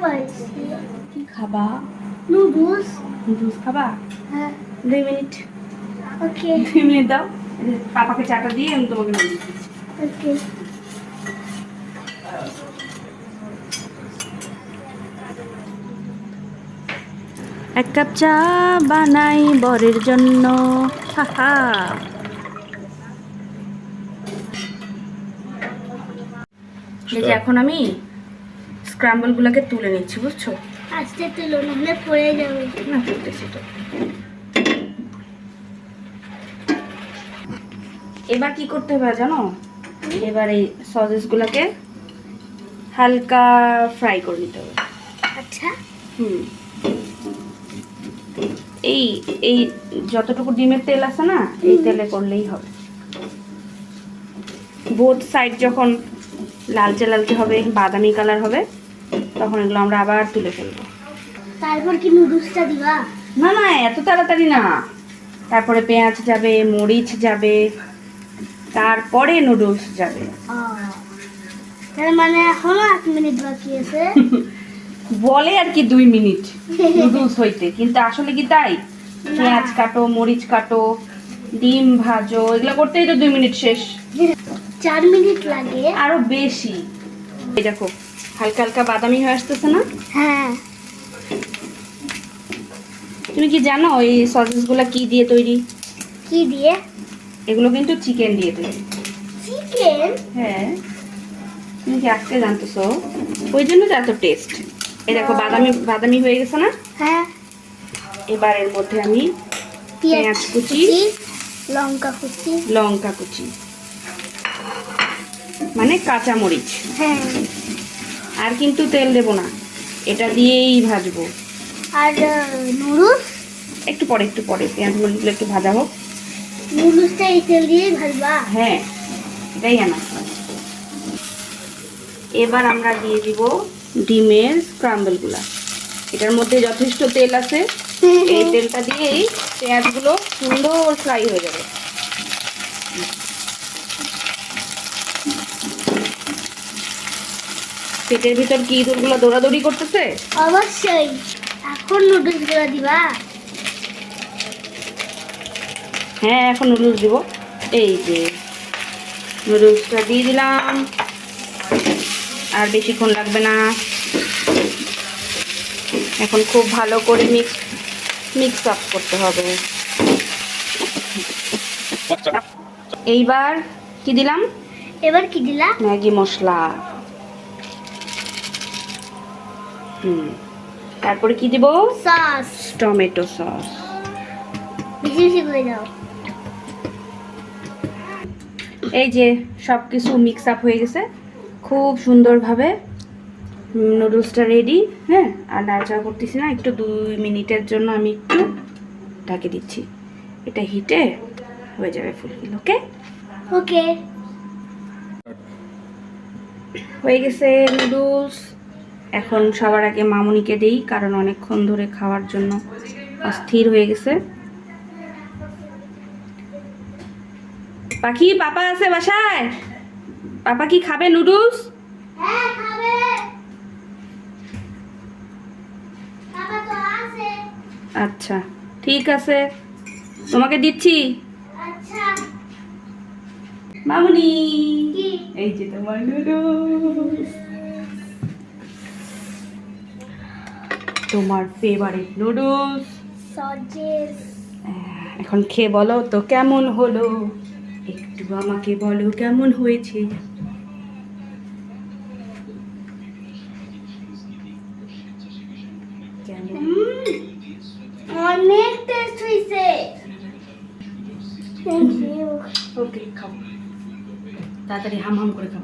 পাইছি। কি খাবা? নুডলস। নুডলস খাবা? হ্যাঁ। 2 মিনিট। ওকে। 2 মিনিট দাও। পাপাকে চাটা দিয়ে আমি তোমাকে নুডলস দিচ্ছি। ওকে। এক কাপ চা বানাই বরের জন্য। হাহা। এই যে এখন আমি স্ক্রাম্বলগুলোকে তুলে নিচ্ছি, বুঝছো? আস্তে তুলো, নাহলে পড়ে যাবে। না, তুলতেছি তো। এবার কি করতে হবে জানো? এবার এই সসেসগুলোকে হালকা ফ্রাই করে নিতে হবে। আচ্ছা। এই এই যতটুকু ডিমের তেল আছে না, এই তেলে করলেই হবে। বোথ সাইড যখন লালচে লালচে হবে, বাদামি কালার হবে, তখন এগুলো আমরা আবার তুলে ফেলবো। তারপর কি নুডলসটা দিবা? না না, এত তাড়াতাড়ি না। তারপরে পেঁয়াজ যাবে, মরিচ যাবে, তারপরে নুডলস যাবে। তার মানে এখনো 1 মিনিট বাকি আছে। বলে আর কি 2 মিনিট নুডলস হইতে, কিন্তু আসলে কি তাই? পেঁয়াজ কাটো, মরিচ কাটো, ডিম ভাজো, এগুলো করতেই তো 2 মিনিট শেষ। 4 মিনিট লাগে। আরো বেশি। এই দেখো হালকা হালকা বাদামি হয়ে আসতেছে না? হ্যাঁ। তুমি কি জানো এই সসেসগুলো কি দিয়ে তৈরি? কি দিয়ে? এগুলো কিন্তু চিকেন দিয়ে তৈরি। চিকেন? হ্যাঁ, তুমি কি আজকে জানতেছো? ওই জন্য তো এত টেস্ট। এই দেখো বাদামি বাদামি হয়ে গেছে না? হ্যাঁ। এবার এর মধ্যে আমি পেঁয়াজ কুচি, লঙ্কা কুচি, লঙ্কা কুচি মানে কাঁচা মরিচ, হ্যাঁ, আর কিন্তু তেল দেব না, এটা দিয়েই ভাজবো। আর নুডলস একটু পরে পেঁয়াজ মরিচগুলো একটু ভাজা হোক। নুডলসটা এই তেল দিয়েই ভাজবা? হ্যাঁ, এটাই আনা। এবার আমরা দিয়ে দিব ডিমের স্ক্রাম্বলগুলা। এটার মধ্যে যথেষ্ট তেল আছে, এই তেলটা দিয়েই পেঁয়াজগুলো সুন্দর ফ্রাই হয়ে যাবে। পেটের ভিতর কি ইঁদুরগুলো দৌড়াদৌড়ি করতেছে? অবশ্যই। এখন নুডলসগুলো দিবা? হ্যাঁ, এখন নুডলস দিব। এই যে নুডলসটা দিয়ে দিলাম, আর বেশিক্ষণ লাগবে না। এখন খুব ভালো করে মিক্স আপ করতে হবে। এইবার কি দিলাম? এবার কি দিলা? ম্যাগি মশলা। তারপরে কি দিব? Sauce, tomato sauce. বেশি বেশি করে দাও। এই যে সব কিছু মিক্স আপ হয়ে গেছে খুব সুন্দরভাবে। নুডলসটা রেডি। হ্যাঁ, আর নাড়াচাড়া করতেছি না, একটু 2 মিনিটের জন্য আমি একটু ঢাকে দিচ্ছি। এটা হিটে হয়ে যাবে ফুলফিল। ওকে ওকে, হয়ে গেছে নুডলস। এখন সবার আগে মামুনিকে দেই, কারণ অনেকক্ষণ ধরে খাওয়ার জন্য অস্থির হয়ে গেছে। পাখি, পাপা আছে বাসায়? পাপা কি খাবে নুডলস? হ্যাঁ খাবে। বাবা তো আছে। আচ্ছা ঠিক আছে, তোমাকে দিচ্ছি। আচ্ছা। মামুনি, কি? এই যে তোমার নুডলস, তোমার ফেভারিট নুডলস। সজেস। এখন খেয়ে বলো তো কেমন হলো, একটু আমাকে বলো কেমন হয়েছে। কেমন? অনেক টেস্ট হইছে। Thank you. ওকে, খাও তাড়াতাড়ি, হাম হাম করে খাও।